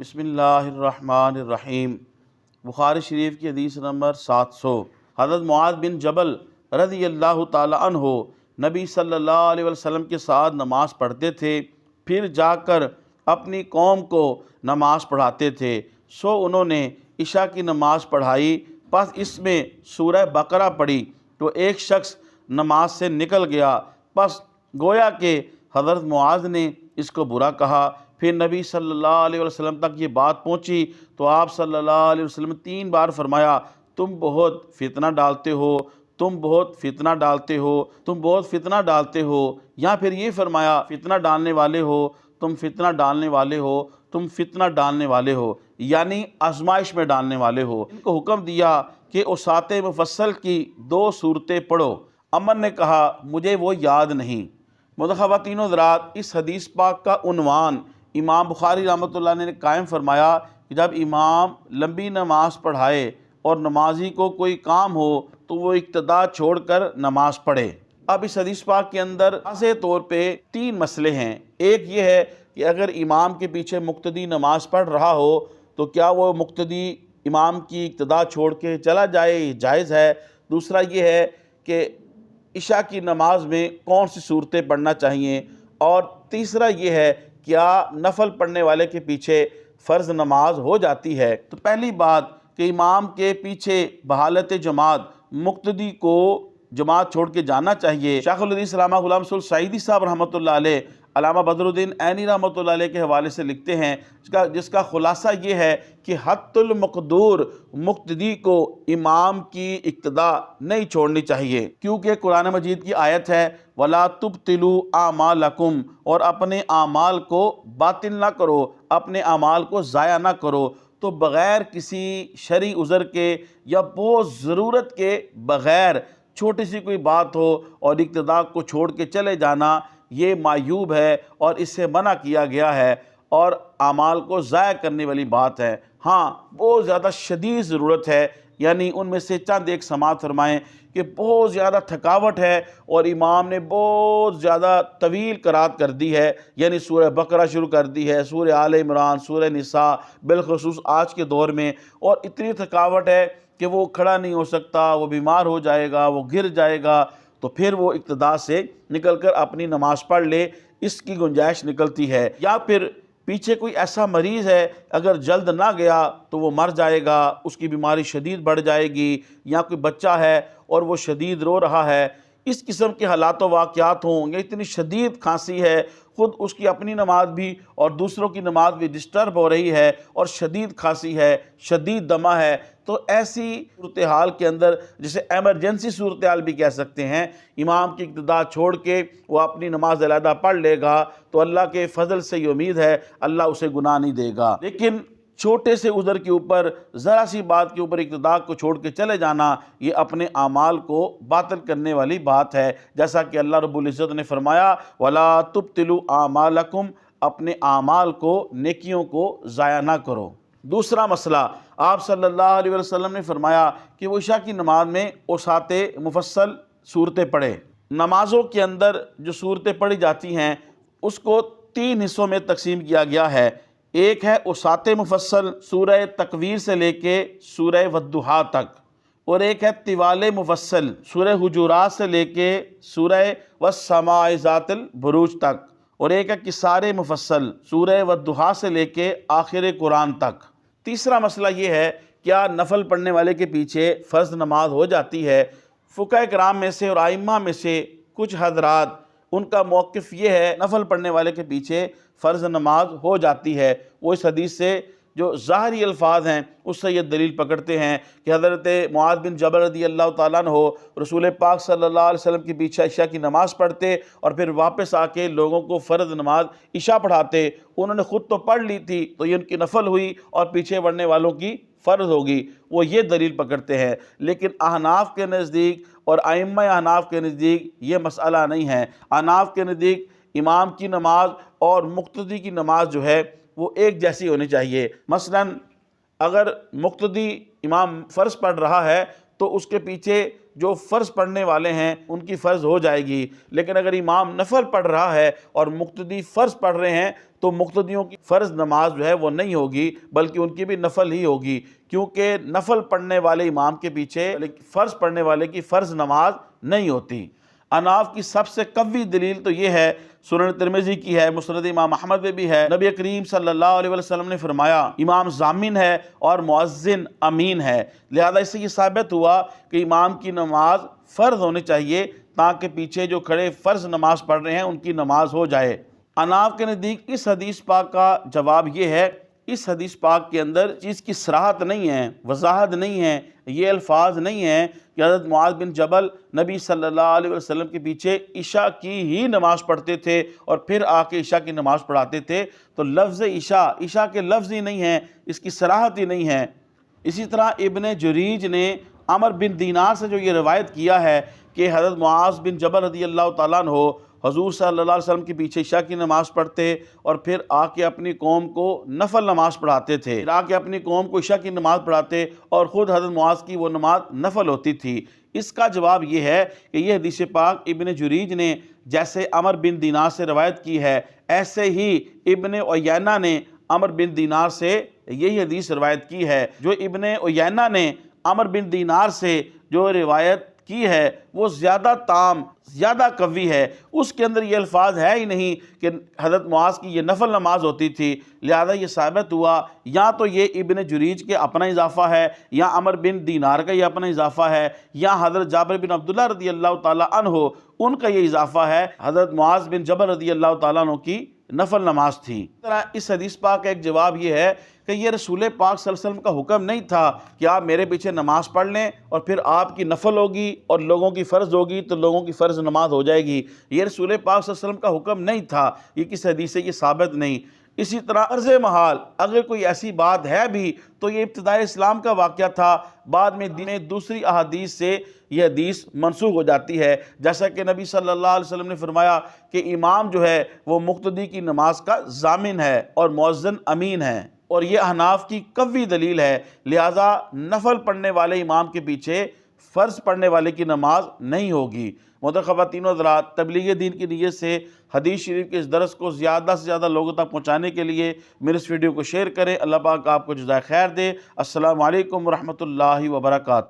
بسم اللہ الرحمن الرحیم۔ بخاری شریف کی حدیث نمبر 700۔ حضرت معاذ بن جبل رضی اللہ تعالی عنہ نبی صلی اللہ علیہ وسلم کے ساتھ نماز پڑھتے تھے، پھر جا کر اپنی قوم کو نماز پڑھاتے تھے۔ انہوں نے عشاء کی نماز پڑھائی، پس اس میں سورہ بقرہ پڑھی تو ایک شخص نماز سے نکل گیا، پس گویا کہ حضرت معاذ نے اس کو برا کہا۔ پھر نبی صلی اللہ علیہ وسلم تک یہ بات پہنچی تو آپ صلی اللہ علیہ وسلم 3 بار فرمایا، تم بہت فتنہ ڈالتے ہو، تم بہت فتنہ ڈالتے ہو، تم بہت فتنہ ڈالتے ہو۔ یا پھر یہ فرمایا، فتنہ ڈالنے والے ہو، تم فتنہ ڈالنے والے ہو، تم فتنہ ڈالنے والے ہو، یعنی آزمائش میں ڈالنے والے ہو۔ ان کو حکم دیا کہ اوساط مفصل کی 2 صورتیں پڑھو۔ عمر نے کہا، مجھے وہ یاد نہیں۔ خواتین و حضرات، اس حدیث پاک کا عنوان امام بخاری رحمۃ اللہ نے قائم فرمایا کہ جب امام لمبی نماز پڑھائے اور نمازی کو کوئی کام ہو تو وہ اقتدا چھوڑ کر نماز پڑھے۔ اب اس حدیث پاک کے اندر واضح طور پہ 3 مسئلے ہیں۔ ایک یہ ہے کہ اگر امام کے پیچھے مقتدی نماز پڑھ رہا ہو تو کیا وہ مقتدی امام کی اقتدا چھوڑ کے چلا جائے، یہ جائز ہے۔ دوسرا یہ ہے کہ عشاء کی نماز میں کون سی صورتیں پڑھنا چاہیے، اور تیسرا یہ ہے کیا نفل پڑھنے والے کے پیچھے فرض نماز ہو جاتی ہے۔ تو پہلی بات کہ امام کے پیچھے بحالت جماعت مقتدی کو جماعت چھوڑ کے جانا چاہیے۔ شیخ الحدیث علامہ غلام رسول سعیدی صاحب رحمۃ اللہ علیہ علامہ بدر الدین عینی رحمۃ اللہ علیہ کے حوالے سے لکھتے ہیں، جس کا خلاصہ یہ ہے کہ حتی المقدور مقتدی کو امام کی اقتدا نہیں چھوڑنی چاہیے، کیونکہ قرآن مجید کی آیت ہے وَلَا تُبْطِلُوا أَعْمَالَكُمْ، اور اپنے اعمال کو باطل نہ کرو، اپنے اعمال کو ضائع نہ کرو۔ تو بغیر کسی شرعی عذر کے یا بہت ضرورت کے بغیر چھوٹی سی کوئی بات ہو اور اقتدا کو چھوڑ کے چلے جانا، یہ معیوب ہے اور اس سے منع کیا گیا ہے اور اعمال کو ضائع کرنے والی بات ہے۔ ہاں، بہت زیادہ شدید ضرورت ہے، یعنی ان میں سے چند ایک سماعت فرمائیں کہ بہت زیادہ تھکاوٹ ہے اور امام نے بہت زیادہ طویل قرات کر دی ہے، یعنی سورہ بقرہ شروع کر دی ہے، سورہ آل عمران، سورہ نساء، بالخصوص آج کے دور میں، اور اتنی تھکاوٹ ہے کہ وہ کھڑا نہیں ہو سکتا، وہ بیمار ہو جائے گا، وہ گر جائے گا، تو پھر وہ اقتدا سے نکل کر اپنی نماز پڑھ لے، اس کی گنجائش نکلتی ہے۔ یا پھر پیچھے کوئی ایسا مریض ہے، اگر جلد نہ گیا تو وہ مر جائے گا، اس کی بیماری شدید بڑھ جائے گی، یا کوئی بچہ ہے اور وہ شدید رو رہا ہے، اس قسم کے حالات و واقعات ہوں، یا اتنی شدید کھانسی ہے، خود اس کی اپنی نماز بھی اور دوسروں کی نماز بھی ڈسٹرب ہو رہی ہے، اور شدید کھانسی ہے، شدید دمہ ہے، تو ایسی صورتحال کے اندر، جسے ایمرجنسی صورتحال بھی کہہ سکتے ہیں، امام کی اقتدا چھوڑ کے وہ اپنی نماز علیحدہ پڑھ لے گا تو اللہ کے فضل سے یہ امید ہے اللہ اسے گناہ نہیں دے گا۔ لیکن چھوٹے سے عذر کے اوپر، ذرا سی بات کے اوپر اقتدا کو چھوڑ کے چلے جانا، یہ اپنے اعمال کو باطل کرنے والی بات ہے، جیسا کہ اللہ رب العزت نے فرمایا وَلَا تُبْطِلُوا أَعْمَالَكُمْ، اپنے اعمال کو، نیکیوں کو ضائع نہ کرو۔ دوسرا مسئلہ، آپ صلی اللہ علیہ وسلم نے فرمایا کہ وہ عشاء کی نماز میں اوساط مفصل صورتیں پڑھے۔ نمازوں کے اندر جو صورتیں پڑھی جاتی ہیں اس کو 3 حصوں میں تقسیم کیا گیا ہے۔ ایک ہے اوساط مفصل، سورہ تکویر سے لے کے سورہ والضحیٰ تک، اور ایک ہے طوال مفصل، سورہ حجرات سے لے کے سورہ والسماء ذات البروج تک، اور ایک ہے قصار مفصل، سورہ والضحیٰ سے لے کے آخر قرآن تک۔ تیسرا مسئلہ یہ ہے کیا نفل پڑھنے والے کے پیچھے فرض نماز ہو جاتی ہے۔ فقہاء کرام میں سے اور ائمہ میں سے کچھ حضرات، ان کا موقف یہ ہے نفل پڑھنے والے کے پیچھے فرض نماز ہو جاتی ہے۔ وہ اس حدیث سے جو ظاہری الفاظ ہیں اس سے یہ دلیل پکڑتے ہیں کہ حضرت معاذ بن جبل رضی اللہ تعالیٰ عنہ رسول پاک صلی اللہ علیہ وسلم کے پیچھے عشاء کی نماز پڑھتے اور پھر واپس آ کے لوگوں کو فرض نماز عشاء پڑھاتے۔ انہوں نے خود تو پڑھ لی تھی تو یہ ان کی نفل ہوئی اور پیچھے پڑھنے والوں کی فرض ہوگی، وہ یہ دلیل پکڑتے ہیں۔ لیکن احناف کے نزدیک اور ائمہ احناف کے نزدیک یہ مسئلہ نہیں ہے۔ احناف کے نزدیک امام کی نماز اور مقتدی کی نماز جو ہے وہ ایک جیسی ہونی چاہیے۔ مثلا اگر مقتدی امام فرض پڑھ رہا ہے تو اس کے پیچھے جو فرض پڑھنے والے ہیں ان کی فرض ہو جائے گی، لیکن اگر امام نفل پڑھ رہا ہے اور مقتدی فرض پڑھ رہے ہیں تو مقتدیوں کی فرض نماز جو ہے وہ نہیں ہوگی، بلکہ ان کی بھی نفل ہی ہوگی، کیونکہ نفل پڑھنے والے امام کے پیچھے فرض پڑھنے والے کی فرض نماز نہیں ہوتی۔ اناف کی سب سے قوی دلیل تو یہ ہے، سنن ترمذی کی ہے، مسند امام احمد میں بھی ہے، نبی کریم صلی اللہ علیہ وسلم نے فرمایا امام ضامن ہے اور مؤذن امین ہے، لہذا اس سے یہ ثابت ہوا کہ امام کی نماز فرض ہونی چاہیے تاکہ پیچھے جو کھڑے فرض نماز پڑھ رہے ہیں ان کی نماز ہو جائے۔ اناف کے نزدیک اس حدیث پاک کا جواب یہ ہے، اس حدیث پاک کے اندر چیز کی صراحت نہیں ہے، وضاحت نہیں ہے، یہ الفاظ نہیں ہیں کہ حضرت معاذ بن جبل نبی صلی اللہ علیہ وسلم کے پیچھے عشاء کی ہی نماز پڑھتے تھے اور پھر آ کے عشاء کی نماز پڑھاتے تھے، تو لفظ عشاء کے لفظ ہی نہیں ہیں، اس کی صراحت ہی نہیں ہے۔ اسی طرح ابن جریج نے عمر بن دینار سے جو یہ روایت کیا ہے کہ حضرت معاذ بن جبل رضی اللہ تعالیٰ عنہ حضور صلی اللہ علیہ وسلم کے پیچھے عشاء کی نماز پڑھتے اور پھر آ کے اپنی قوم کو نفل نماز پڑھاتے تھے، آ کے اپنی قوم کو عشاء کی نماز پڑھاتے اور خود حضرت معاذ کی وہ نماز نفل ہوتی تھی۔ اس کا جواب یہ ہے کہ یہ حدیث پاک ابن جریج نے جیسے عمر بن دینار سے روایت کی ہے، ایسے ہی ابن عیینہ نے عمر بن دینار سے یہی حدیث روایت کی ہے۔ جو ابن عیینہ نے عمر بن دینار سے جو روایت کی ہے وہ زیادہ تام، زیادہ قوی ہے، اس کے اندر یہ الفاظ ہے ہی نہیں کہ حضرت معاذ کی یہ نفل نماز ہوتی تھی، لہذا یہ ثابت ہوا یا تو یہ ابن جریج کے اپنا اضافہ ہے، یا عمر بن دینار کا یہ اپنا اضافہ ہے، یا حضرت جابر بن عبداللہ رضی اللہ تعالیٰ عنہ ان کا یہ اضافہ ہے، حضرت معاذ بن جبل رضی اللہ تعالیٰ عنہ کی نفل نماز تھی۔ اس طرح اس حدیث پاک کا ایک جواب یہ ہے کہ یہ رسول پاک صلی اللہ علیہ وسلم کا حکم نہیں تھا کہ آپ میرے پیچھے نماز پڑھ لیں اور پھر آپ کی نفل ہوگی اور لوگوں کی فرض ہوگی تو لوگوں کی فرض نماز ہو جائے گی، یہ رسول پاک صلی اللہ علیہ وسلم کا حکم نہیں تھا، یہ کس حدیث سے یہ ثابت نہیں۔ اسی طرح عرض محال اگر کوئی ایسی بات ہے بھی تو یہ ابتدائی اسلام کا واقعہ تھا، بعد میں دوسری احادیث سے یہ حدیث منسوخ ہو جاتی ہے، جیسا کہ نبی صلی اللہ علیہ وسلم نے فرمایا کہ امام جو ہے وہ مقتدی کی نماز کا ضامن ہے اور مؤذن امین ہے، اور یہ احناف کی قوی دلیل ہے، لہٰذا نفل پڑھنے والے امام کے پیچھے فرض پڑھنے والے کی نماز نہیں ہوگی۔ محترم خواتین و حضرات، تبلیغ دین کی نیت سے حدیث شریف کے اس درس کو زیادہ سے زیادہ لوگوں تک پہنچانے کے لیے میرے اس ویڈیو کو شیئر کریں۔ اللہ پاک آپ کو جزائے خیر دے۔ السلام علیکم ورحمۃ اللہ وبرکاتہ۔